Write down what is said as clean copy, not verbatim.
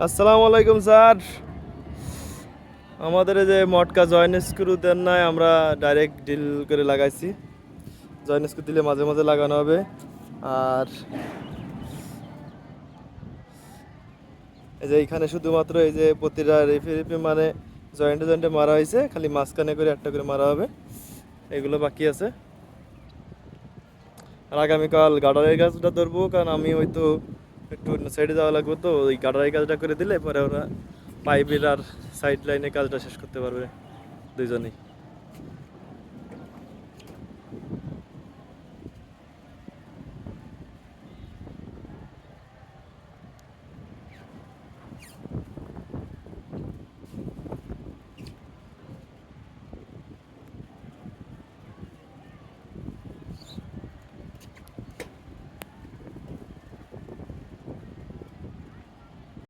আসসালামু আলাইকুম স্যার। আমাদের এই যে মটকা জয়েন স্ক্রু দেন নাই, আমরা ডাইরেক্ট ডিল করে লাগাইছি। জয়েন স্ক্রু দিলে মাঝে মাঝে লাগানো হবে। আর এই যে এইখানে শুধুমাত্র এই যে প্রতিটা রেফি মানে জয়েন্টে জয়েন্টে মারা হয়েছে, খালি মাঝখানে করে একটা করে মারা হবে। এগুলো বাকি আছে। আর আগামীকাল গার্ডারের কাজটা ধরবো, কারণ আমি হয়তো একটু সাইডে যাওয়া লাগবে, তো ওই গার্ডারের কাজটা করে দিলে পরে ওরা পাইপের আর সাইড লাইনের কাজটা শেষ করতে পারবে দুইজনেই।